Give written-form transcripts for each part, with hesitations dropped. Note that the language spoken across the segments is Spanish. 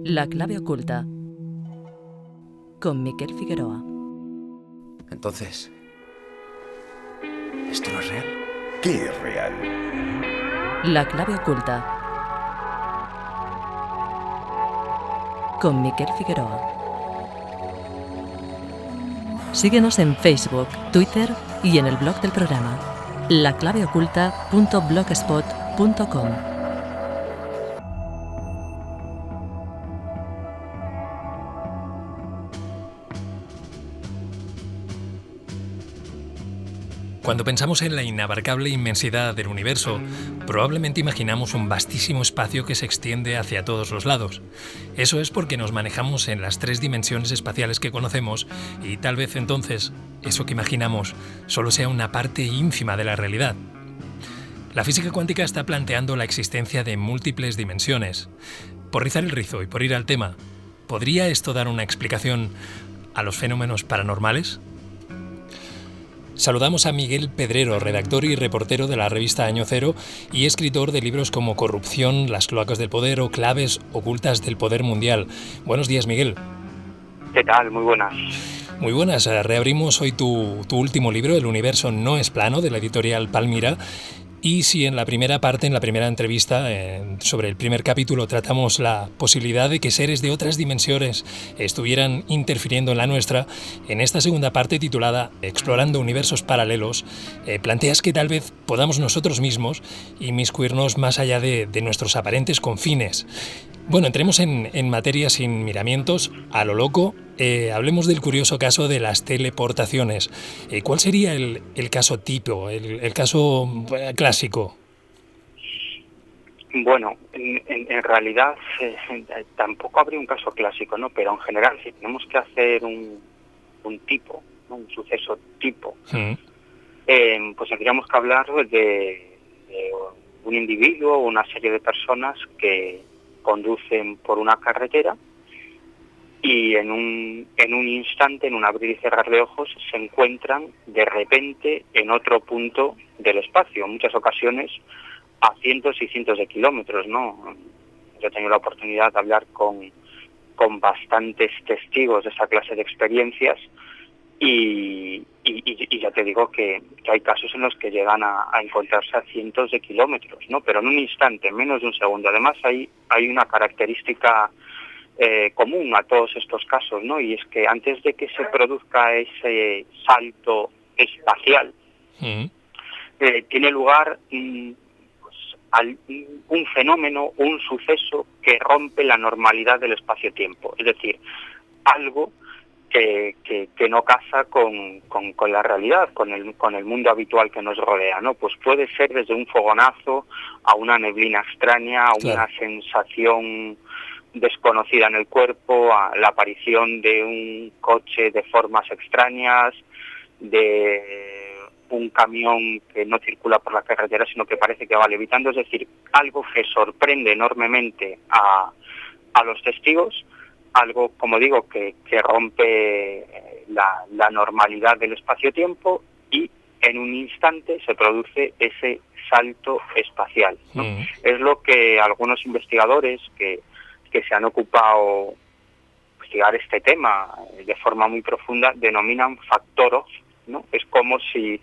La clave oculta con Miquel Figueroa. Entonces, ¿esto no es real? ¿Qué es real? La clave oculta con Miquel Figueroa. Síguenos en Facebook, Twitter y en el blog del programa laclaveoculta.blogspot.com. Cuando pensamos en la inabarcable inmensidad del universo, probablemente imaginamos un vastísimo espacio que se extiende hacia todos los lados. Eso es porque nos manejamos en las 3 dimensiones espaciales que conocemos y tal vez entonces eso que imaginamos solo sea una parte ínfima de la realidad. La física cuántica está planteando la existencia de múltiples dimensiones. Por rizar el rizo y por ir al tema, ¿podría esto dar una explicación a los fenómenos paranormales? Saludamos a Miguel Pedrero, redactor y reportero de la revista Año Cero y escritor de libros como Corrupción, Las cloacas del poder o Claves ocultas del poder mundial. Buenos días, Miguel. ¿Qué tal? Muy buenas. Muy buenas. Reabrimos hoy tu último libro, El universo no es plano, de la editorial Palmira. Y si en la primera parte, en la primera entrevista, sobre el primer capítulo, tratamos la posibilidad de que seres de otras dimensiones estuvieran interfiriendo en la nuestra, en esta segunda parte titulada Explorando universos paralelos, planteas que tal vez podamos nosotros mismos inmiscuirnos más allá de nuestros aparentes confines. Bueno, entremos en materia sin miramientos, a lo loco. Hablemos del curioso caso de las teleportaciones. ¿Cuál sería el caso tipo, el caso clásico? Bueno, en realidad tampoco habría un caso clásico, ¿no? Pero en general, si tenemos que hacer un tipo, ¿no? Un suceso tipo, pues tendríamos que hablar de un individuo o una serie de personas que conducen por una carretera y en un instante, en un abrir y cerrar de ojos, se encuentran de repente en otro punto del espacio, en muchas ocasiones a cientos y cientos de kilómetros, ¿no? Yo he tenido la oportunidad de hablar con bastantes testigos de esa clase de experiencias y ya te digo que hay casos en los que llegan a encontrarse a cientos de kilómetros, ¿no? Pero en un instante, en menos de un segundo. Además, hay una característica común a todos estos casos, ¿no? Y es que antes de que se produzca ese salto espacial, tiene lugar un fenómeno, un suceso que rompe la normalidad del espacio-tiempo. Es decir, algo que no casa con la realidad, con el mundo habitual que nos rodea, ¿no? Pues puede ser desde un fogonazo a una neblina extraña, a una sensación desconocida en el cuerpo, a la aparición de un coche de formas extrañas, de un camión que no circula por la carretera, sino que parece que va levitando. Es decir, algo que sorprende enormemente a los testigos, algo, como digo, que rompe la normalidad del espacio-tiempo y en un instante se produce ese salto espacial, ¿no? Es lo que algunos investigadores que se han ocupado de investigar este tema de forma muy profunda denominan factor off, ¿no? Es como si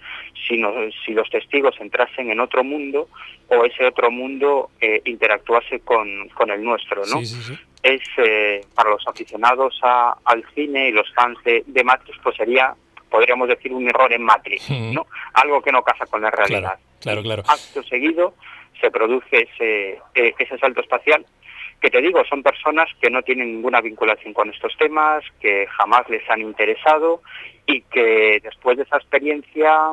los testigos entrasen en otro mundo o ese otro mundo interactuase con el nuestro, ¿no? Sí. Es para los aficionados al cine y los fans de Matrix, pues sería, podríamos decir, un error en Matrix, ¿no? Algo que no casa con la realidad. Claro. Acto seguido se produce ese salto espacial, que te digo, son personas que no tienen ninguna vinculación con estos temas, que jamás les han interesado y que después de esa experiencia,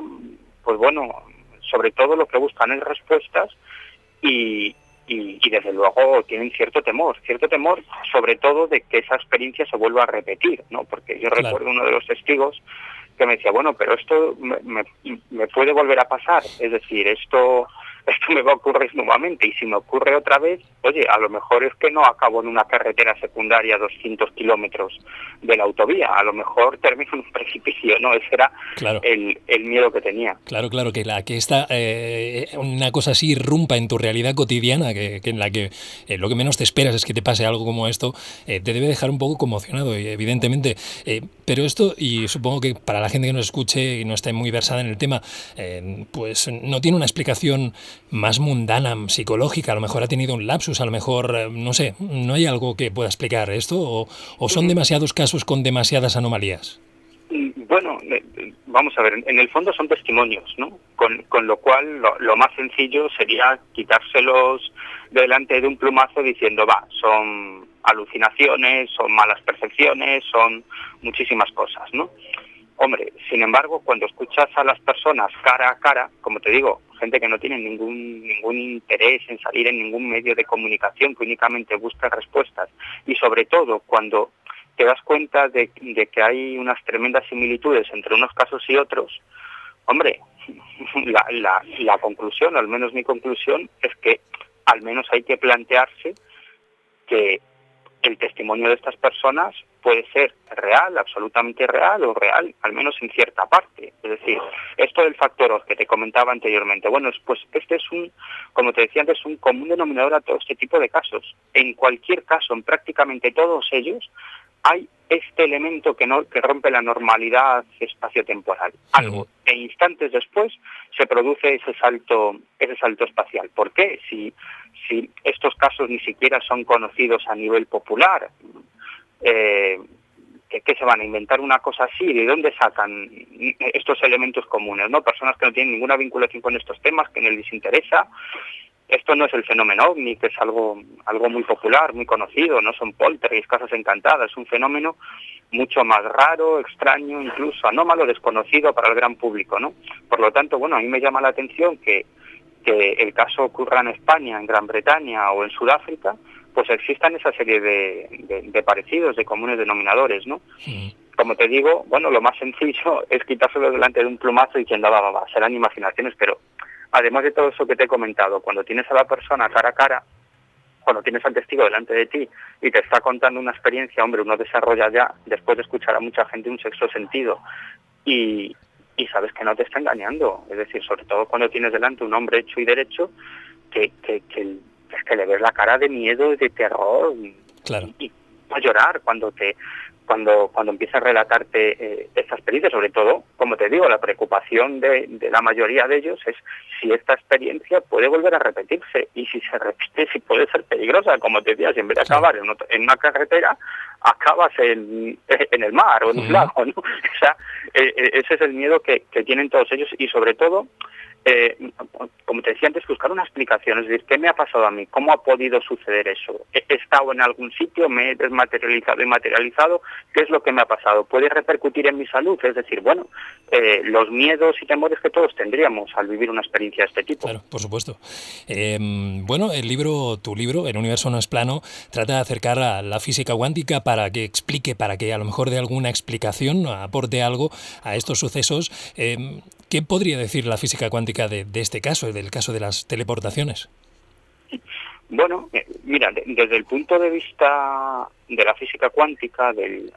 pues bueno, sobre todo lo que buscan es respuestas y desde luego tienen cierto temor sobre todo de que esa experiencia se vuelva a repetir, ¿no? Porque yo recuerdo uno de los testigos que me decía, bueno, pero esto me puede volver a pasar, es decir, esto esto me va a ocurrir nuevamente, y si me ocurre otra vez, oye, a lo mejor es que no acabo en una carretera secundaria a 200 kilómetros de la autovía, a lo mejor termino en un precipicio, ¿no? Ese era Claro. el miedo que tenía. Claro, que esta una cosa así irrumpa en tu realidad cotidiana, que en la que lo que menos te esperas es que te pase algo como esto, te debe dejar un poco conmocionado, evidentemente. Pero esto, y supongo que para la gente que nos escuche y no esté muy versada en el tema, pues no tiene una explicación más mundana, psicológica. A lo mejor ha tenido un lapsus, a lo mejor, no sé, ¿no hay algo que pueda explicar esto? ¿O son demasiados casos con demasiadas anomalías? Bueno, vamos a ver, en el fondo son testimonios, ¿no? Con lo cual lo más sencillo sería quitárselos delante de un plumazo diciendo, son alucinaciones, son malas percepciones, son muchísimas cosas, ¿no? Hombre, sin embargo, cuando escuchas a las personas cara a cara, como te digo, gente que no tiene ningún interés en salir en ningún medio de comunicación, que únicamente busca respuestas, y sobre todo cuando te das cuenta de que hay unas tremendas similitudes entre unos casos y otros, hombre, la conclusión, al menos mi conclusión, es que al menos hay que plantearse que el testimonio de estas personas puede ser real, absolutamente real, o real, al menos en cierta parte. Es decir, esto del factor Oz que te comentaba anteriormente, bueno, pues este es como te decía antes, un común denominador a todo este tipo de casos. En cualquier caso, en prácticamente todos ellos, hay este elemento que rompe la normalidad espaciotemporal. Algo, e instantes después se produce ese salto espacial. ¿Por qué? Si estos casos ni siquiera son conocidos a nivel popular, ¿qué se van a inventar una cosa así? ¿De dónde sacan estos elementos comunes, no? Personas que no tienen ninguna vinculación con estos temas, que no les interesa. Esto no es el fenómeno ovni, que es algo muy popular, muy conocido, no son poltergeist, casas encantadas, es un fenómeno mucho más raro, extraño, incluso anómalo, desconocido para el gran público, ¿no? Por lo tanto, bueno, a mí me llama la atención que el caso ocurra en España, en Gran Bretaña o en Sudáfrica, pues existan esa serie de parecidos, de comunes denominadores, ¿no? Sí. Como te digo, bueno, lo más sencillo es quitárselo delante de un plumazo y diciendo, serán imaginaciones, pero además de todo eso que te he comentado, cuando tienes a la persona cara a cara, cuando tienes al testigo delante de ti y te está contando una experiencia, hombre, uno desarrolla ya, después de escuchar a mucha gente, un sexto sentido y sabes que no te está engañando. Es decir, sobre todo cuando tienes delante un hombre hecho y derecho, que le ves la cara de miedo y de terror. Claro. Y va a llorar cuando empieza a relatarte esta experiencia. Sobre todo, como te digo, la preocupación de la mayoría de ellos es si esta experiencia puede volver a repetirse, y si se repite, si puede ser peligrosa. Como te decía, si en vez de acabar en una carretera, acabas en el mar o en un lago, ¿no? O sea, ese es el miedo que tienen todos ellos, y sobre todo, como te decía antes, buscar una explicación, es decir, ¿qué me ha pasado a mí? ¿Cómo ha podido suceder eso? ¿He estado en algún sitio? ¿Me he desmaterializado y materializado? ¿Qué es lo que me ha pasado? ¿Puede repercutir en mi salud? Es decir, bueno, los miedos y temores que todos tendríamos al vivir una experiencia de este tipo. Claro, por supuesto. Bueno, tu libro, El universo no es plano, trata de acercar a la física cuántica para que explique, para que a lo mejor dé alguna explicación, aporte algo a estos sucesos. ¿Qué podría decir la física cuántica de este caso, del caso de las teleportaciones? Bueno, mira, desde el punto de vista de la física cuántica, del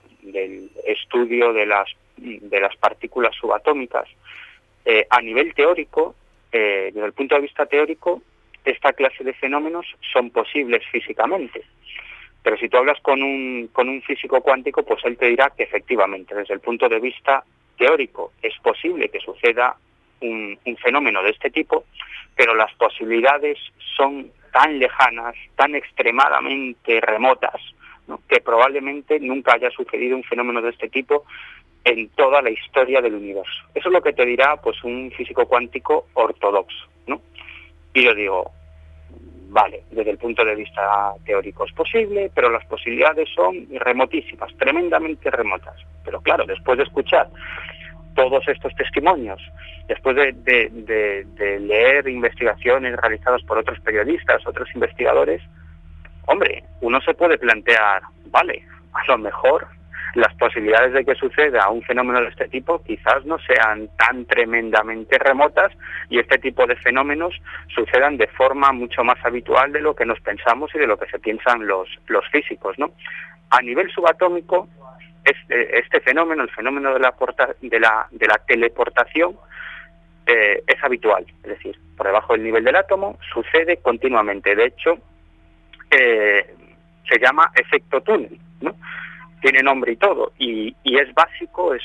estudio de las partículas subatómicas, a nivel teórico, desde el punto de vista teórico, esta clase de fenómenos son posibles físicamente. Pero si tú hablas con un físico cuántico, pues él te dirá que efectivamente, desde el punto de vista teórico, es posible que suceda un fenómeno de este tipo, pero las posibilidades son tan lejanas, tan extremadamente remotas, ¿no?, que probablemente nunca haya sucedido un fenómeno de este tipo en toda la historia del universo. Eso es lo que te dirá pues un físico cuántico ortodoxo, ¿no? Y yo digo, vale, desde el punto de vista teórico es posible, pero las posibilidades son remotísimas, tremendamente remotas. Pero claro, después de escuchar todos estos testimonios, después de leer investigaciones realizadas por otros periodistas, otros investigadores, hombre, uno se puede plantear, vale, a lo mejor las posibilidades de que suceda un fenómeno de este tipo quizás no sean tan tremendamente remotas y este tipo de fenómenos sucedan de forma mucho más habitual de lo que nos pensamos y de lo que se piensan los físicos, ¿no? A nivel subatómico, este fenómeno, el fenómeno de la teleportación, es habitual, es decir, por debajo del nivel del átomo sucede continuamente. De hecho, se llama efecto túnel, ¿no? Tiene nombre y todo, y es básico, es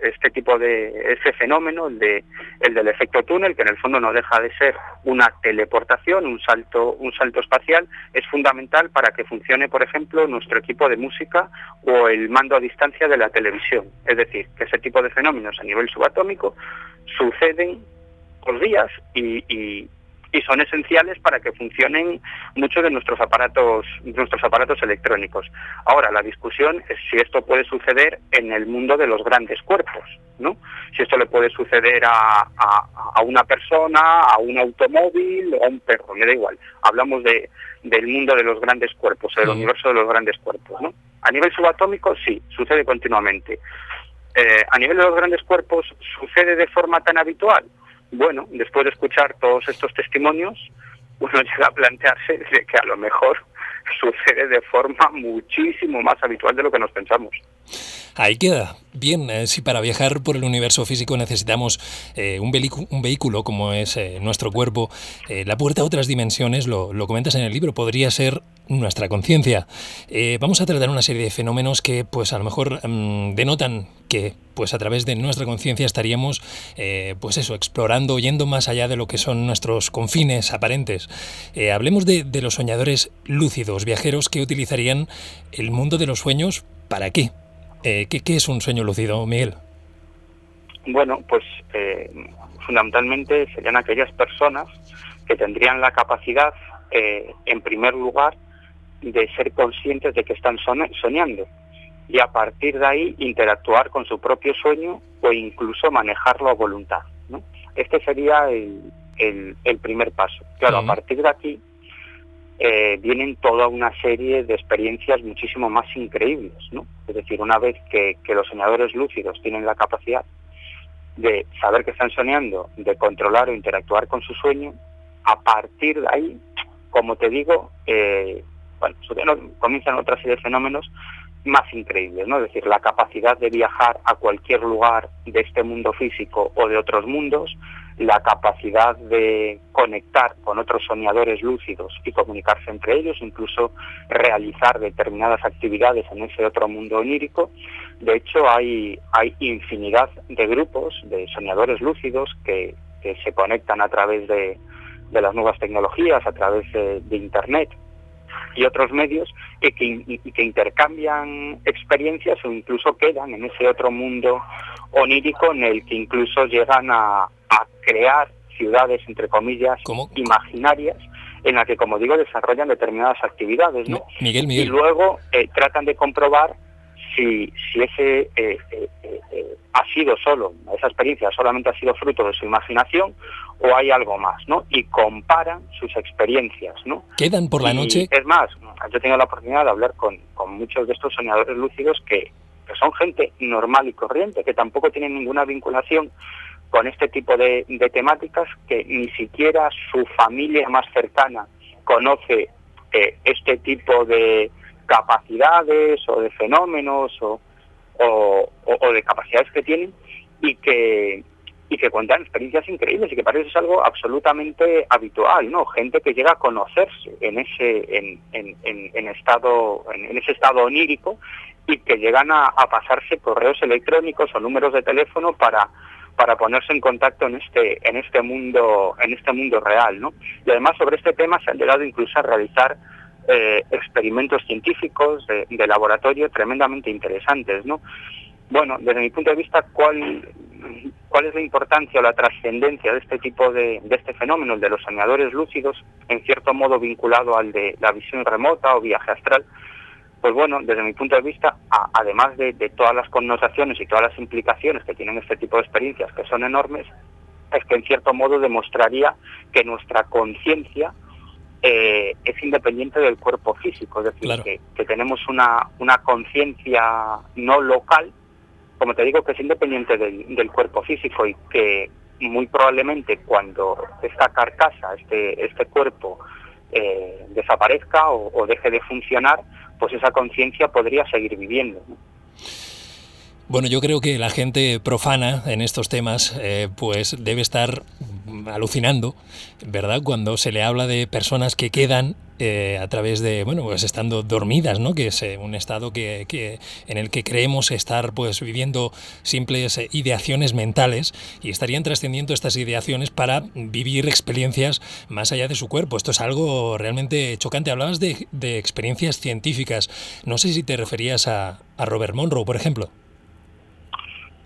este tipo de ese fenómeno, el del efecto túnel, que en el fondo no deja de ser una teleportación, un salto espacial. Es fundamental para que funcione, por ejemplo, nuestro equipo de música o el mando a distancia de la televisión. Es decir, que ese tipo de fenómenos a nivel subatómico suceden por días y son esenciales para que funcionen muchos de nuestros aparatos electrónicos. Ahora, la discusión es si esto puede suceder en el mundo de los grandes cuerpos, ¿no? Si esto le puede suceder a una persona, a un automóvil o a un perro, me da igual. Hablamos del mundo de los grandes cuerpos, del universo de los grandes cuerpos, ¿no? A nivel subatómico, sí, sucede continuamente. A nivel de los grandes cuerpos, ¿sucede de forma tan habitual? Bueno, después de escuchar todos estos testimonios, uno llega a plantearse de que a lo mejor sucede de forma muchísimo más habitual de lo que nos pensamos. Ahí queda. Bien, si para viajar por el universo físico necesitamos un vehículo como es nuestro cuerpo, la puerta a otras dimensiones, lo comentas en el libro, podría ser nuestra conciencia. Vamos a tratar una serie de fenómenos que pues a lo mejor denotan que pues a través de nuestra conciencia estaríamos explorando, yendo más allá de lo que son nuestros confines aparentes. Hablemos de los soñadores lúcidos, viajeros que utilizarían el mundo de los sueños. ¿Para qué? ¿Qué es un sueño lúcido, Miguel? Bueno, pues fundamentalmente serían aquellas personas que tendrían la capacidad, en primer lugar, de ser conscientes de que están soñando y a partir de ahí interactuar con su propio sueño o incluso manejarlo a voluntad, ¿no? Este sería el primer paso. Claro, a partir de aquí vienen toda una serie de experiencias muchísimo más increíbles, ¿no? Es decir, una vez que los soñadores lúcidos tienen la capacidad de saber que están soñando, de controlar o interactuar con su sueño, a partir de ahí, como te digo, comienzan otra serie de fenómenos más increíbles, ¿no? Es decir, la capacidad de viajar a cualquier lugar de este mundo físico o de otros mundos, la capacidad de conectar con otros soñadores lúcidos y comunicarse entre ellos, incluso realizar determinadas actividades en ese otro mundo onírico. De hecho, hay infinidad de grupos de soñadores lúcidos que se conectan a través de las nuevas tecnologías, a través de Internet y otros medios, y que intercambian experiencias o incluso quedan en ese otro mundo onírico en el que incluso llegan a crear ciudades, entre comillas, imaginarias, en las que, como digo, desarrollan determinadas actividades, ¿no? Miguel. Y luego tratan de comprobar si ese ha sido esa experiencia solamente ha sido fruto de su imaginación o hay algo más, ¿no? Y comparan sus experiencias, ¿no? ¿Quedan por la noche? Es más, yo he tenido la oportunidad de hablar con muchos de estos soñadores lúcidos que son gente normal y corriente, que tampoco tienen ninguna vinculación con este tipo de temáticas, que ni siquiera su familia más cercana conoce este tipo de capacidades o de fenómenos o de capacidades que tienen y que cuentan experiencias increíbles y que parece ser algo absolutamente habitual, ¿no? Gente que llega a conocerse en ese estado onírico y que llegan a pasarse correos electrónicos o números de teléfono para ponerse en contacto en este mundo real, ¿no? Y además sobre este tema se han llegado incluso a realizar experimentos científicos de laboratorio tremendamente interesantes, ¿no? Bueno, desde mi punto de vista, ¿cuál es la importancia o la trascendencia de este tipo de este fenómeno, el de los soñadores lúcidos, en cierto modo vinculado al de la visión remota o viaje astral? Pues bueno, desde mi punto de vista, además de todas las connotaciones y todas las implicaciones que tienen este tipo de experiencias, que son enormes, es que en cierto modo demostraría que nuestra conciencia es independiente del cuerpo físico, es decir, claro, que tenemos una conciencia no local, como te digo, que es independiente del cuerpo físico, y que muy probablemente cuando esta carcasa, este cuerpo desaparezca o deje de funcionar, pues esa conciencia podría seguir viviendo, ¿no? Bueno, yo creo que la gente profana en estos temas pues debe estar alucinando, ¿verdad? Cuando se le habla de personas que quedan a través de, bueno, pues estando dormidas, ¿no? Que es un estado que en el que creemos estar pues viviendo simples ideaciones mentales, y estarían trascendiendo estas ideaciones para vivir experiencias más allá de su cuerpo. Esto es algo realmente chocante. Hablabas de experiencias científicas. No sé si te referías a Robert Monroe, por ejemplo.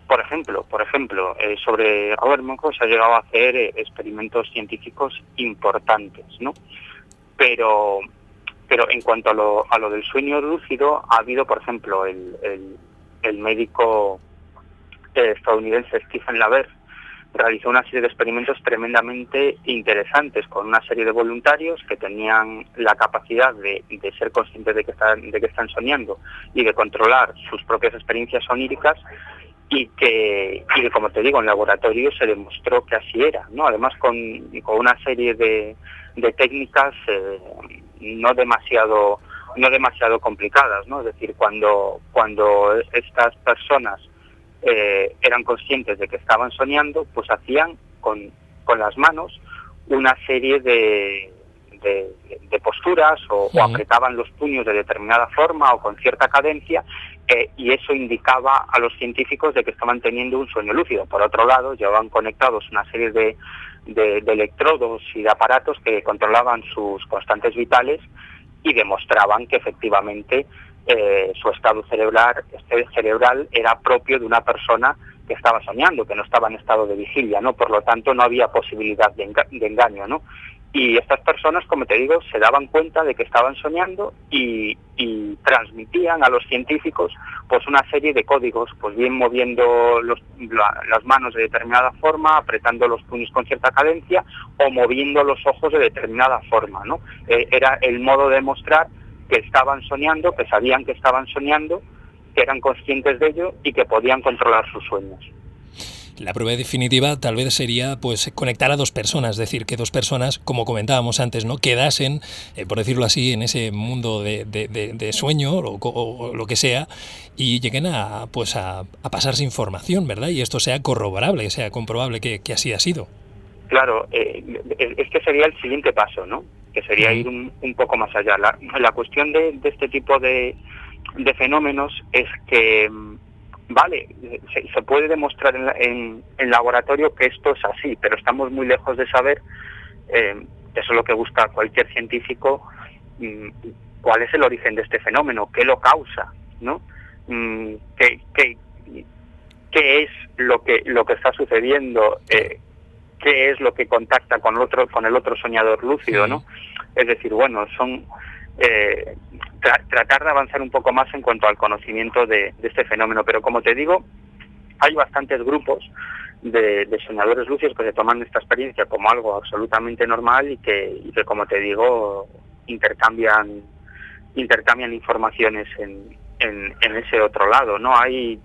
Por ejemplo, sobre Robert Monroe se ha llegado a hacer experimentos científicos importantes, ¿no? Pero en cuanto a lo del sueño lúcido, ha habido, por ejemplo, el médico estadounidense Stephen LaBerge realizó una serie de experimentos tremendamente interesantes con una serie de voluntarios que tenían la capacidad de ser conscientes de que están soñando y de controlar sus propias experiencias oníricas, y que como te digo, en laboratorio se demostró que así era, ¿no? Además con una serie de técnicas no demasiado complicadas, ¿no? Es decir, cuando estas personas eran conscientes de que estaban soñando, pues hacían con las manos una serie de posturas o apretaban los puños de determinada forma o con cierta cadencia, y eso indicaba a los científicos de que estaban teniendo un sueño lúcido. Por otro lado, llevaban conectados una serie de electrodos y de aparatos que controlaban sus constantes vitales y demostraban que efectivamente su estado cerebral era propio de una persona que estaba soñando, que no estaba en estado de vigilia, ¿no? Por lo tanto, no había posibilidad de engaño, ¿no? Y estas personas, como te digo, se daban cuenta de que estaban soñando y transmitían a los científicos pues una serie de códigos, pues bien moviendo las manos de determinada forma, apretando los puños con cierta cadencia o moviendo los ojos de determinada forma, ¿no? Era el modo de demostrar que estaban soñando, que sabían que estaban soñando, que eran conscientes de ello y que podían controlar sus sueños. La prueba definitiva tal vez sería pues conectar a dos personas, es decir, que dos personas, como comentábamos antes, ¿no?, quedasen, por decirlo así, en ese mundo de sueño o lo que sea, y lleguen a pasarse información, ¿verdad? Y esto sea corroborable, sea comprobable que así ha sido. Claro, este sería el siguiente paso, ¿no? Que sería ir un poco más allá. La cuestión de este tipo de fenómenos es que vale, se puede demostrar en laboratorio que esto es así, pero estamos muy lejos de saber, eso es lo que busca cualquier científico, cuál es el origen de este fenómeno, qué lo causa, ¿no? ¿Qué es lo que está sucediendo? ¿Qué es lo que contacta con el otro soñador lúcido, ¿no? Es decir, bueno, son tratar de avanzar un poco más en cuanto al conocimiento de este fenómeno, pero como te digo, hay bastantes grupos de soñadores lúcidos que se toman esta experiencia como algo absolutamente normal y que como te digo, intercambian informaciones en ese otro lado, ¿no? Hay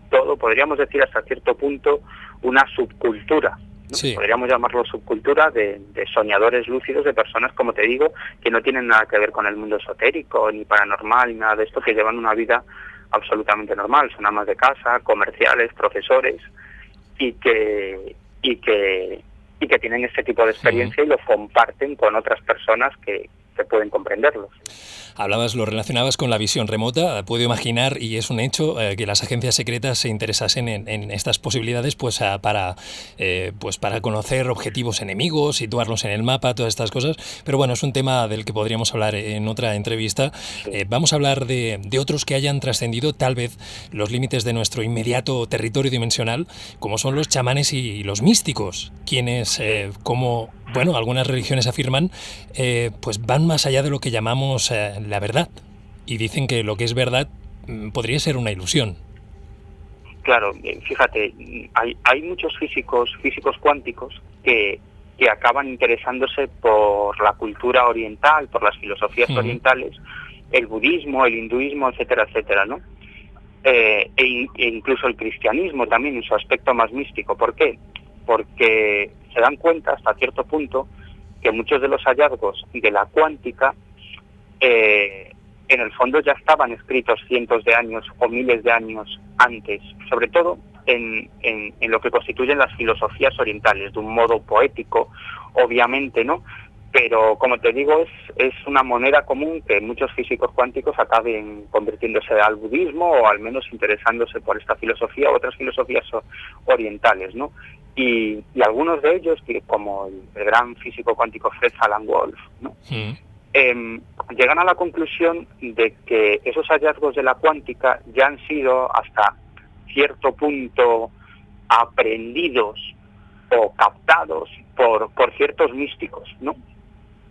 todo, podríamos decir hasta cierto punto, una subcultura, ¿no? Sí. Podríamos llamarlo subcultura de soñadores lúcidos, de personas, como te digo, que no tienen nada que ver con el mundo esotérico, ni paranormal, ni nada de esto, que llevan una vida absolutamente normal, son amas de casa, comerciales, profesores, y que tienen este tipo de experiencia y lo comparten con otras personas que pueden comprenderlos. Hablabas, lo relacionabas con la visión remota. Puedo imaginar, y es un hecho, que las agencias secretas se interesasen en estas posibilidades para conocer objetivos enemigos, situarlos en el mapa, todas estas cosas. Pero bueno, es un tema del que podríamos hablar en otra entrevista. Sí. Vamos a hablar de otros que hayan trascendido tal vez los límites de nuestro inmediato territorio dimensional, como son los chamanes y los místicos, quienes, como algunas religiones afirman, pues van más allá de lo que llamamos la verdad, y dicen que lo que es verdad podría ser una ilusión. Claro, fíjate, hay muchos físicos cuánticos que que acaban interesándose por la cultura oriental, por las filosofías orientales, el budismo, el hinduismo, etcétera, etcétera, ¿no? E incluso el cristianismo también en su aspecto más místico. ¿Por qué? Porque se dan cuenta hasta cierto punto que muchos de los hallazgos de la cuántica en el fondo ya estaban escritos cientos de años o miles de años antes, sobre todo en lo que constituyen las filosofías orientales, de un modo poético, obviamente, ¿no? Pero, como te digo, es una moneda común que muchos físicos cuánticos acaben convirtiéndose al budismo o al menos interesándose por esta filosofía o otras filosofías orientales, ¿no? Y algunos de ellos, como el gran físico cuántico Fred Alan Wolf, ¿no? Llegan a la conclusión de que esos hallazgos de la cuántica ya han sido hasta cierto punto aprendidos o captados por ciertos místicos, ¿no?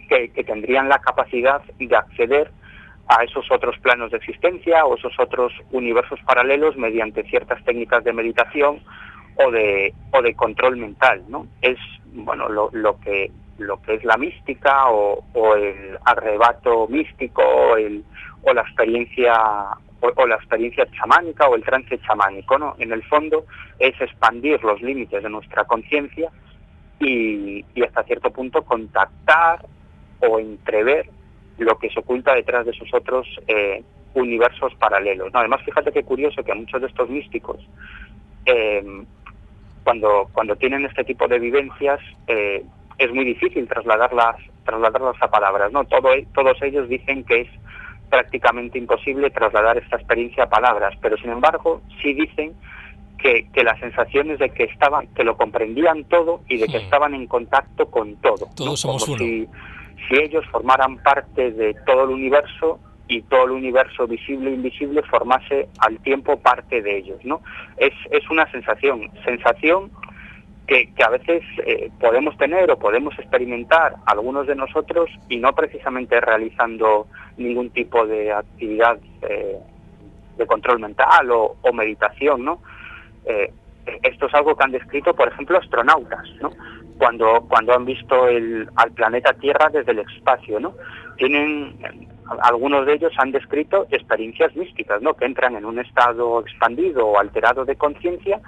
Que tendrían la capacidad de acceder a esos otros planos de existencia o esos otros universos paralelos mediante ciertas técnicas de meditación o de control mental, ¿no? Es, bueno, lo que es la mística o el arrebato místico o la experiencia chamánica o el trance chamánico, ¿no? En el fondo es expandir los límites de nuestra conciencia y hasta cierto punto contactar o entrever lo que se oculta detrás de esos otros universos paralelos, ¿no? Además, fíjate qué curioso que a muchos de estos místicos, cuando tienen este tipo de vivencias, es muy difícil trasladarlas a palabras, ¿no? Todos ellos dicen que es prácticamente imposible trasladar esta experiencia a palabras, pero sin embargo sí dicen que la sensación es de que lo comprendían todo y de que estaban en contacto con todo. Todos, ¿no? Somos como uno. Si ellos formaran parte de todo el universo y todo el universo visible e invisible formase al tiempo parte de ellos, ¿no? Es una sensación que a veces podemos tener o podemos experimentar algunos de nosotros y no precisamente realizando ningún tipo de actividad de control mental o meditación, ¿no? Esto es algo que han descrito, por ejemplo, astronautas, ¿no? Cuando han visto al planeta Tierra desde el espacio, ¿no? Algunos de ellos han descrito experiencias místicas, ¿no? Que entran en un estado expandido o alterado de conciencia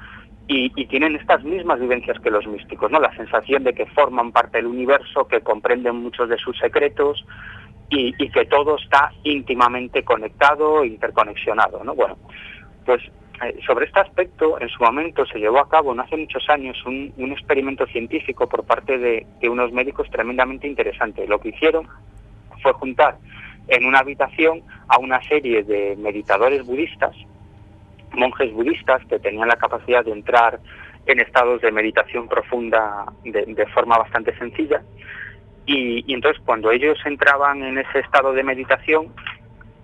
y tienen estas mismas vivencias que los místicos, ¿no? La sensación de que forman parte del universo, que comprenden muchos de sus secretos y que todo está íntimamente conectado, interconexionado, ¿no? Bueno, pues sobre este aspecto, en su momento se llevó a cabo, no hace muchos años, un experimento científico por parte de unos médicos tremendamente interesante. Lo que hicieron fue juntar en una habitación a una serie de meditadores budistas, monjes budistas que tenían la capacidad de entrar en estados de meditación profunda de forma bastante sencilla, y entonces cuando ellos entraban en ese estado de meditación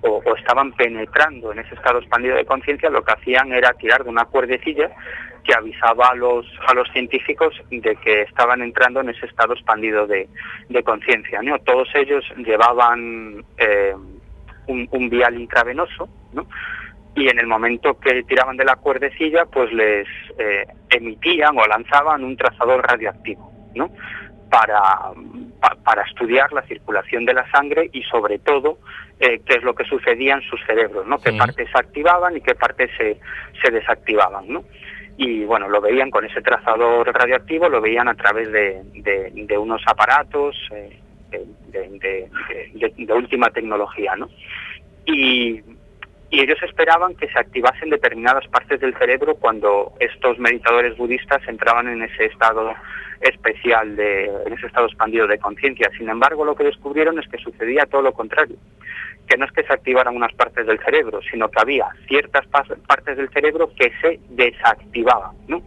o estaban penetrando en ese estado expandido de conciencia, lo que hacían era tirar de una cuerdecilla que avisaba a los científicos de que estaban entrando en ese estado expandido de conciencia, ¿no? Todos ellos llevaban un vial intravenoso, ¿no? Y en el momento que tiraban de la cuerdecilla, pues les emitían o lanzaban un trazador radioactivo, ¿no? Para estudiar la circulación de la sangre y sobre todo qué es lo que sucedía en sus cerebros, ¿no? Qué partes se activaban y qué partes se desactivaban, ¿no? Y bueno, lo veían con ese trazador radioactivo, lo veían a través de unos aparatos de última tecnología, ¿no? Y ellos esperaban que se activasen determinadas partes del cerebro cuando estos meditadores budistas entraban en ese estado especial, en ese estado expandido de conciencia. Sin embargo, lo que descubrieron es que sucedía todo lo contrario, que no es que se activaran unas partes del cerebro, sino que había ciertas partes del cerebro que se desactivaban, ¿no?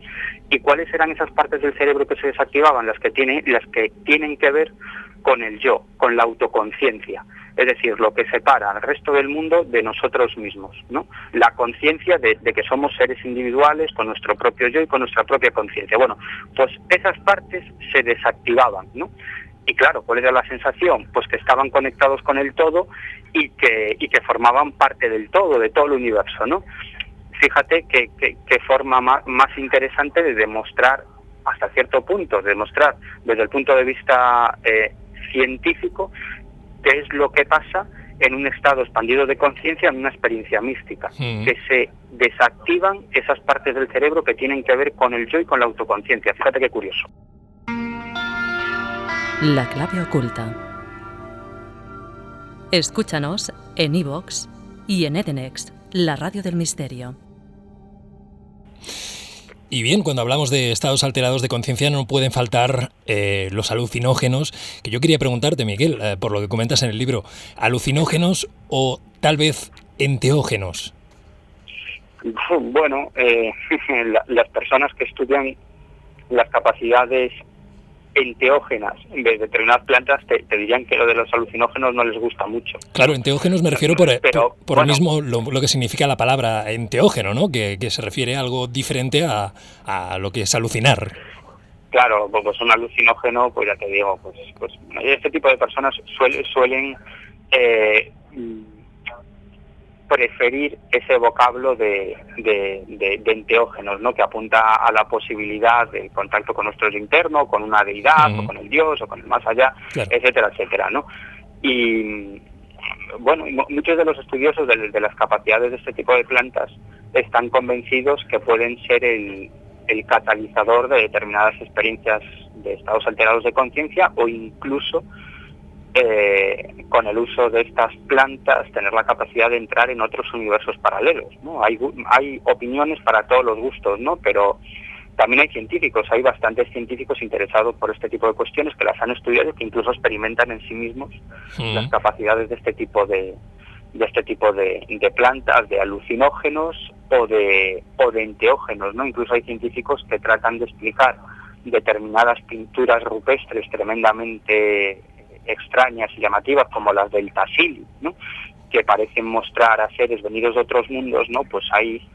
¿Y cuáles eran esas partes del cerebro que se desactivaban? Las que tienen que ver con el yo, con la autoconciencia, es decir, lo que separa al resto del mundo de nosotros mismos, ¿no? La conciencia de que somos seres individuales con nuestro propio yo y con nuestra propia conciencia. Bueno, pues esas partes se desactivaban, ¿no? Y claro, ¿cuál era la sensación? Pues que estaban conectados con el todo y que formaban parte del todo, de todo el universo, ¿no? Fíjate qué forma más interesante de demostrar hasta cierto punto, demostrar desde el punto de vista científico qué es lo que pasa en un estado expandido de conciencia, en una experiencia mística, que se desactivan esas partes del cerebro que tienen que ver con el yo y con la autoconciencia. Fíjate qué curioso. La clave oculta. Escúchanos en iVoox y en Edenext, la radio del misterio. Y bien, cuando hablamos de estados alterados de conciencia no pueden faltar los alucinógenos, que yo quería preguntarte, Miguel, por lo que comentas en el libro, ¿alucinógenos o tal vez enteógenos? Bueno, las personas que estudian las capacidades enteógenas de determinadas plantas te dirían que lo de los alucinógenos no les gusta mucho. Claro, enteógenos me refiero por bueno, mismo lo que significa la palabra enteógeno, ¿no? Que se refiere a algo diferente a lo que es alucinar. Claro, pues un alucinógeno, pues ya te digo, pues este tipo de personas suelen preferir ese vocablo de enteógenos, ¿no? Que apunta a la posibilidad del contacto con nuestro yo interno, con una deidad, o con el Dios, o con el más allá, claro, etcétera, etcétera, ¿no? Y bueno, muchos de los estudiosos de las capacidades de este tipo de plantas están convencidos que pueden ser el catalizador de determinadas experiencias de estados alterados de conciencia, o incluso con el uso de estas plantas tener la capacidad de entrar en otros universos paralelos, ¿no? Hay opiniones para todos los gustos, ¿no? Pero también hay científicos, hay bastantes científicos interesados por este tipo de cuestiones que las han estudiado y que incluso experimentan en sí mismos las capacidades de este tipo de plantas, de alucinógenos o de enteógenos, ¿no? Incluso hay científicos que tratan de explicar determinadas pinturas rupestres tremendamente extrañas y llamativas, como las del Tassili, ¿no? Que parecen mostrar a seres venidos de otros mundos, ¿no? Pues hay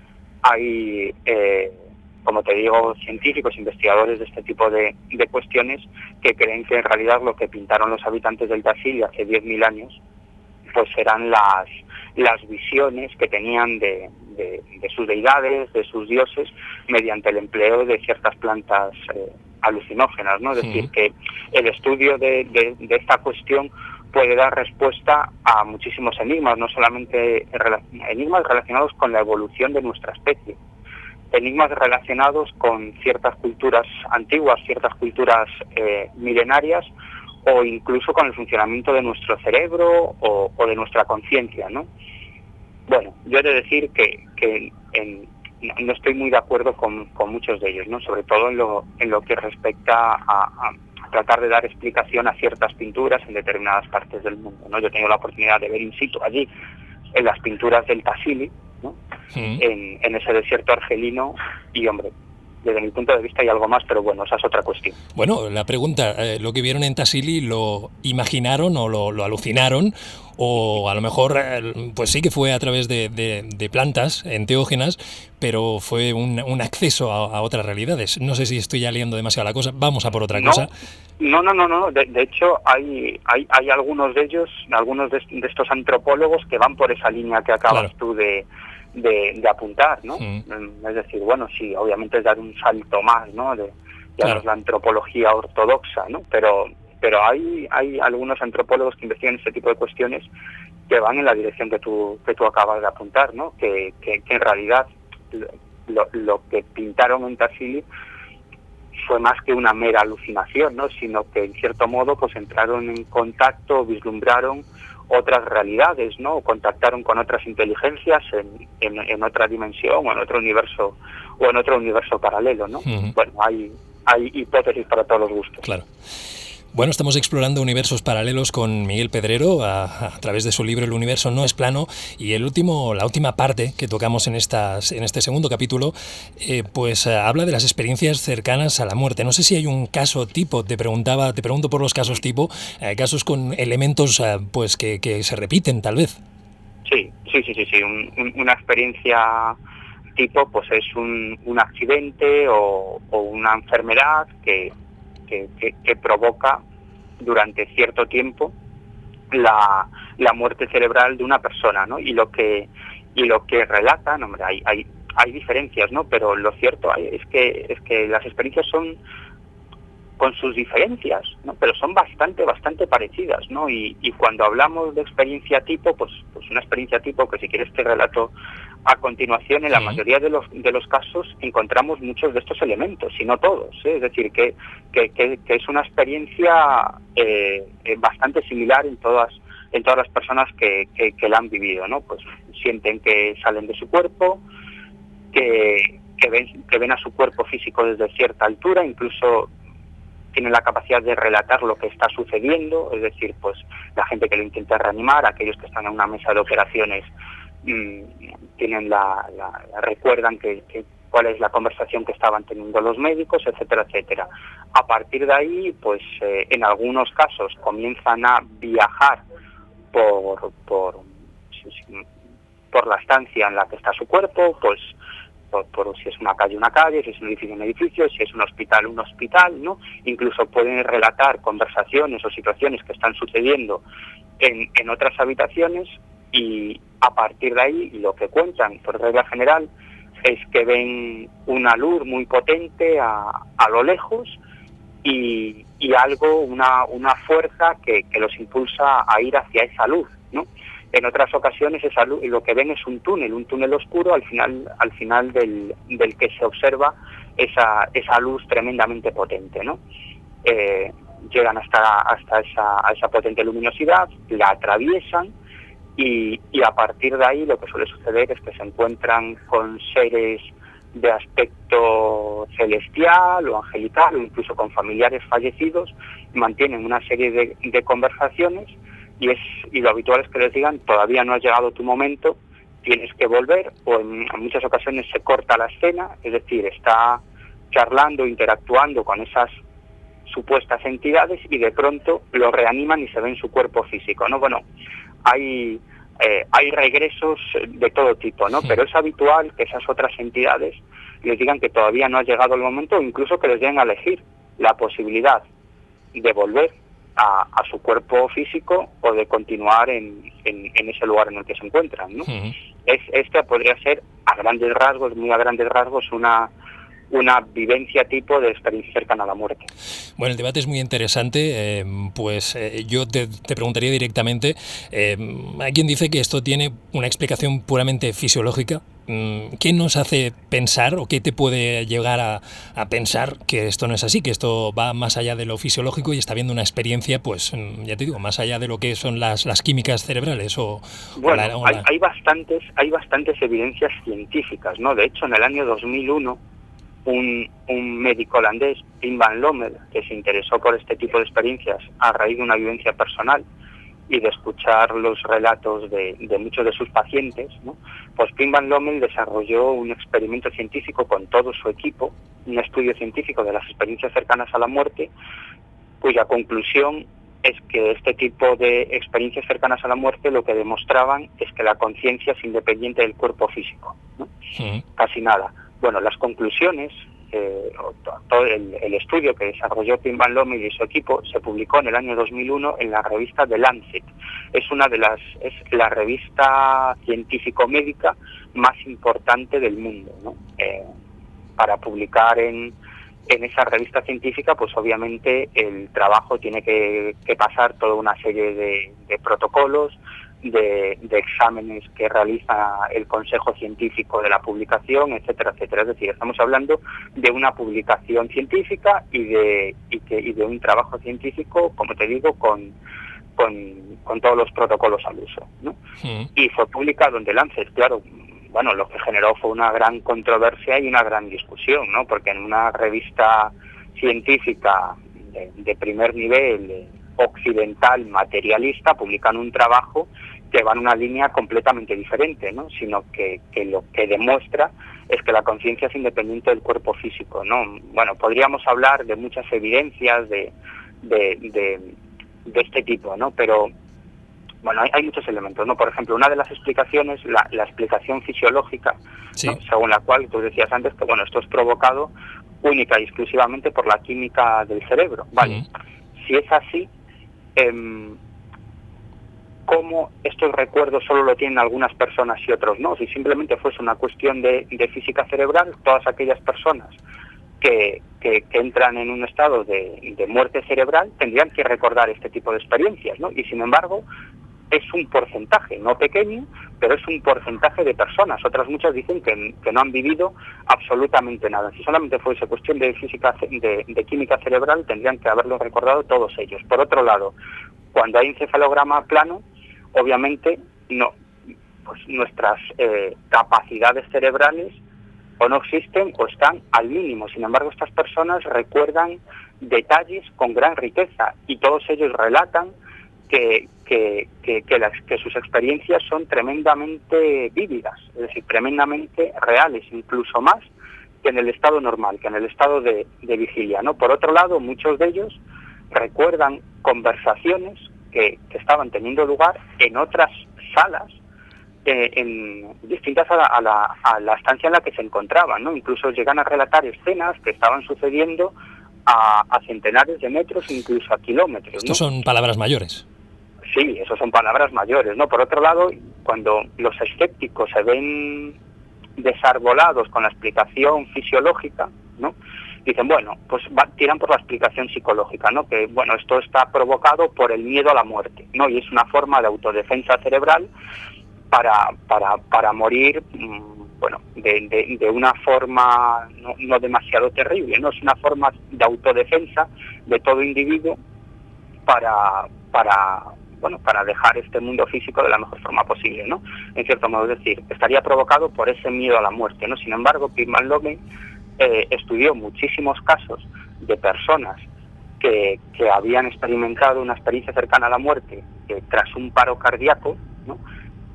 como te digo, científicos, investigadores de este tipo de cuestiones que creen que en realidad lo que pintaron los habitantes del Tassili hace 10.000 años pues eran las visiones que tenían de sus deidades, de sus dioses, mediante el empleo de ciertas plantas alucinógenas, ¿no? Es decir, que el estudio de esta cuestión puede dar respuesta a muchísimos enigmas, no solamente enigmas relacionados con la evolución de nuestra especie, enigmas relacionados con ciertas culturas antiguas, ciertas culturas milenarias, o incluso con el funcionamiento de nuestro cerebro o de nuestra conciencia, ¿no? Bueno, yo he de decir que no estoy muy de acuerdo con muchos de ellos, ¿no? Sobre todo en lo que respecta a tratar de dar explicación a ciertas pinturas en determinadas partes del mundo, ¿no? Yo he tenido la oportunidad de ver in situ allí en las pinturas del Tassili, ¿no? En ese desierto argelino, y hombre, desde mi punto de vista hay algo más, pero bueno, esa es otra cuestión. Bueno, la pregunta, ¿lo que vieron en Tassili lo imaginaron o lo alucinaron? O a lo mejor, pues sí que fue a través de plantas enteógenas, pero fue un acceso a otras realidades. No sé si estoy ya liando demasiado la cosa, vamos a por otra cosa. No. De hecho, hay algunos de ellos, algunos de estos antropólogos que van por esa línea que acabas tú de apuntar, ¿no? Es decir, bueno, sí, obviamente es dar un salto más, ¿no? De la antropología ortodoxa, ¿no? Pero hay algunos antropólogos que investigan este tipo de cuestiones que van en la dirección que tú acabas de apuntar, ¿no? Que en realidad lo que pintaron en Tassili fue más que una mera alucinación, ¿no? Sino que en cierto modo pues entraron en contacto, vislumbraron otras realidades, ¿no? O contactaron con otras inteligencias en otra dimensión o en otro universo paralelo, ¿no? Bueno, hay hipótesis para todos los gustos. Claro. Bueno, estamos explorando universos paralelos con Miguel Pedrero a través de su libro El universo no es plano, y la última parte que tocamos en este segundo capítulo pues habla de las experiencias cercanas a la muerte. No sé si hay un caso tipo, te pregunto por los casos tipo, casos con elementos pues que se repiten tal vez. Sí. Una experiencia tipo pues es un accidente o una enfermedad que provoca durante cierto tiempo la muerte cerebral de una persona, ¿no? Y lo que relatan, hombre, hay hay diferencias, ¿no? Pero lo cierto es que las experiencias son, con sus diferencias, ¿no? Pero son bastante parecidas, ¿no? Y cuando hablamos de experiencia tipo, pues una experiencia tipo, que si quieres te relato a continuación, en la mayoría de los casos encontramos muchos de estos elementos, si no todos, ¿eh? Es decir, que es una experiencia bastante similar en todas las personas que la han vivido, ¿no? Pues sienten que salen de su cuerpo, que ven a su cuerpo físico desde cierta altura, incluso tienen la capacidad de relatar lo que está sucediendo, es decir, pues la gente que lo intenta reanimar, aquellos que están en una mesa de operaciones, tienen recuerdan cuál es la conversación que estaban teniendo los médicos, etcétera, etcétera. A partir de ahí, pues en algunos casos comienzan a viajar por la estancia en la que está su cuerpo, pues por si es una calle, si es un edificio, si es un hospital, ¿no? Incluso pueden relatar conversaciones o situaciones que están sucediendo en otras habitaciones, y a partir de ahí lo que cuentan, por regla general, es que ven una luz muy potente a lo lejos y algo, una fuerza que los impulsa a ir hacia esa luz, ¿no? En otras ocasiones esa luz, lo que ven es un túnel oscuro al final del que se observa esa luz tremendamente potente, ¿no? Llegan hasta esa potente luminosidad, la atraviesan y a partir de ahí lo que suele suceder es que se encuentran con seres de aspecto celestial o angelical, o incluso con familiares fallecidos, mantienen una serie de conversaciones. Y lo habitual es que les digan: todavía no ha llegado tu momento, tienes que volver, o en muchas ocasiones se corta la escena, es decir, está charlando, interactuando con esas supuestas entidades y de pronto lo reaniman y se ve en su cuerpo físico, ¿no? Bueno, hay regresos de todo tipo, ¿no? Pero es habitual que esas otras entidades les digan que todavía no ha llegado el momento, o incluso que les den a elegir la posibilidad de volver a su cuerpo físico o de continuar en ese lugar en el que se encuentran, ¿no? Esta podría ser, muy a grandes rasgos, una vivencia tipo de experiencia cercana a la muerte. Bueno, el debate es muy interesante, yo te preguntaría directamente, hay quien dice que esto tiene una explicación puramente fisiológica. ¿Qué nos hace pensar, o qué te puede llegar a pensar que esto no es así, que esto va más allá de lo fisiológico y está viendo una experiencia, pues ya te digo, más allá de lo que son las químicas cerebrales? Hay bastantes evidencias científicas, ¿no? De hecho, en el año 2001, un médico holandés, Pim van Lommel, que se interesó por este tipo de experiencias a raíz de una vivencia personal y de escuchar los relatos de muchos de sus pacientes, ¿no? Pues Pim van Lommel desarrolló un experimento científico con todo su equipo, un estudio científico de las experiencias cercanas a la muerte, cuya conclusión es que este tipo de experiencias cercanas a la muerte lo que demostraban es que la conciencia es independiente del cuerpo físico, ¿no? Casi nada. Bueno, las conclusiones, todo el estudio que desarrolló Pim van Lommel y su equipo se publicó en el año 2001 en la revista The Lancet. Es la revista científico-médica más importante del mundo, ¿no? Para publicar en esa revista científica, pues obviamente el trabajo tiene que pasar toda una serie de protocolos, de exámenes que realiza el Consejo Científico de la publicación, etcétera, etcétera. Es decir, estamos hablando de una publicación científica y de un trabajo científico, como te digo, con todos los protocolos al uso, ¿no? Y fue publicado en The Lancet. Claro, bueno, lo que generó fue una gran controversia y una gran discusión, ¿no? Porque en una revista científica de primer nivel, occidental, materialista, publican un trabajo que va en una línea completamente diferente, ¿no? Sino que lo que demuestra es que la conciencia es independiente del cuerpo físico, ¿no? Bueno, podríamos hablar de muchas evidencias de este tipo, ¿no? Pero bueno, hay muchos elementos, ¿no? Por ejemplo, una de las explicaciones, la explicación fisiológica, sí, ¿no? Según la cual tú decías antes que, bueno, esto es provocado única y exclusivamente por la química del cerebro, ¿vale? Si es así, cómo estos recuerdos solo lo tienen algunas personas y otros no. Si simplemente fuese una cuestión de física cerebral, todas aquellas personas que entran en un estado de muerte cerebral tendrían que recordar este tipo de experiencias, ¿no? Y sin embargo, es un porcentaje, no pequeño, pero es un porcentaje de personas. Otras muchas dicen que no han vivido absolutamente nada. Si solamente fuese cuestión de física, de química cerebral, tendrían que haberlo recordado todos ellos. Por otro lado, cuando hay encefalograma plano, obviamente no, pues nuestras capacidades cerebrales o no existen o están al mínimo. Sin embargo, estas personas recuerdan detalles con gran riqueza y todos ellos relatan que sus experiencias son tremendamente vívidas, es decir, tremendamente reales, incluso más que en el estado normal, que en el estado de vigilia, ¿no? Por otro lado, muchos de ellos recuerdan conversaciones que estaban teniendo lugar en otras salas, distintas a la estancia en la que se encontraban, ¿no? Incluso llegan a relatar escenas que estaban sucediendo a centenares de metros, incluso a kilómetros, ¿no? Estos son palabras mayores. Sí, eso son palabras mayores, ¿no? Por otro lado, cuando los escépticos se ven desarbolados con la explicación fisiológica, ¿no? Dicen, bueno, pues tiran por la explicación psicológica, ¿no? Que, bueno, esto está provocado por el miedo a la muerte, ¿no? Y es una forma de autodefensa cerebral para morir, bueno, de una forma no demasiado terrible, ¿no? Es una forma de autodefensa de todo individuo para dejar este mundo físico de la mejor forma posible, ¿no? En cierto modo, es decir, estaría provocado por ese miedo a la muerte, ¿no? Sin embargo, Pierre Van Lommel estudió muchísimos casos de personas que habían experimentado una experiencia cercana a la muerte tras un paro cardíaco, ¿no?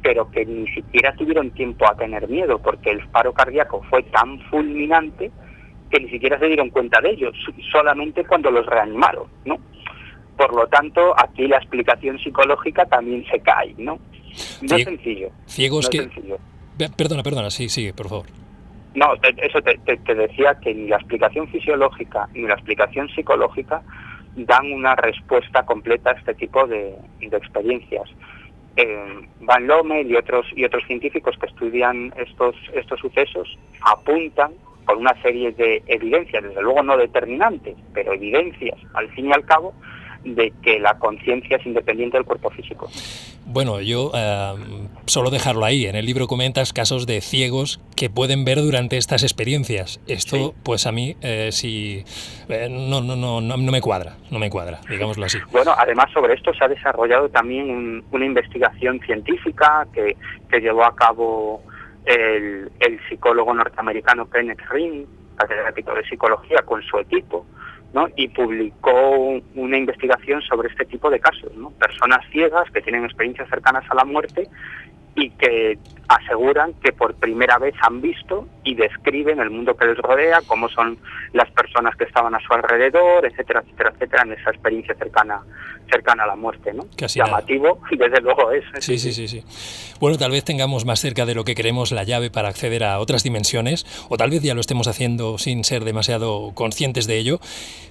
Pero que ni siquiera tuvieron tiempo a tener miedo, porque el paro cardíaco fue tan fulminante que ni siquiera se dieron cuenta de ello, solamente cuando los reanimaron, ¿no? Por lo tanto, aquí la explicación psicológica también se cae, ¿no? No es sencillo. Ciegos no que... es sencillo. Perdona, sí, sigue, por favor. No, eso te decía que ni la explicación fisiológica ni la explicación psicológica dan una respuesta completa a este tipo de experiencias. Van Lommel y otros científicos que estudian estos sucesos apuntan por una serie de evidencias, desde luego no determinantes, pero evidencias, al fin y al cabo, de que la conciencia es independiente del cuerpo físico. Bueno, yo solo dejarlo ahí. En el libro comentas casos de ciegos que pueden ver durante estas experiencias. Esto, sí. Pues a mí no me cuadra, digámoslo así. Bueno, además sobre esto se ha desarrollado también una investigación científica que llevó a cabo el psicólogo norteamericano Kenneth Ring, catedrático de psicología, con su equipo, ¿no? Y publicó una investigación sobre este tipo de casos, ¿no? Personas ciegas que tienen experiencias cercanas a la muerte y que aseguran que por primera vez han visto y describen el mundo que les rodea, cómo son las personas que estaban a su alrededor, etcétera, etcétera, etcétera, en esa experiencia cercana a la muerte, ¿no? Casi llamativo, nada. Desde luego es. Sí. Bueno, tal vez tengamos más cerca de lo que queremos la llave para acceder a otras dimensiones, o tal vez ya lo estemos haciendo sin ser demasiado conscientes de ello.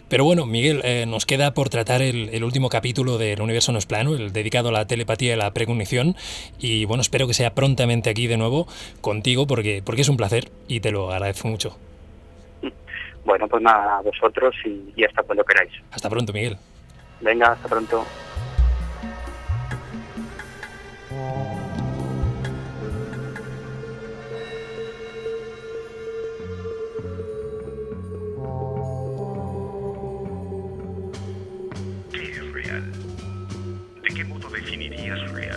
Pero bueno, Miguel, nos queda por tratar el último capítulo del Universo no es plano, el dedicado a la telepatía y la precognición. Y bueno, espero que sea prontamente aquí de nuevo contigo, porque es un placer y te lo agradezco mucho. Bueno, pues nada, a vosotros y hasta cuando queráis. Hasta pronto, Miguel. Venga, hasta pronto. ¿Qué es real? ¿De qué modo definirías real?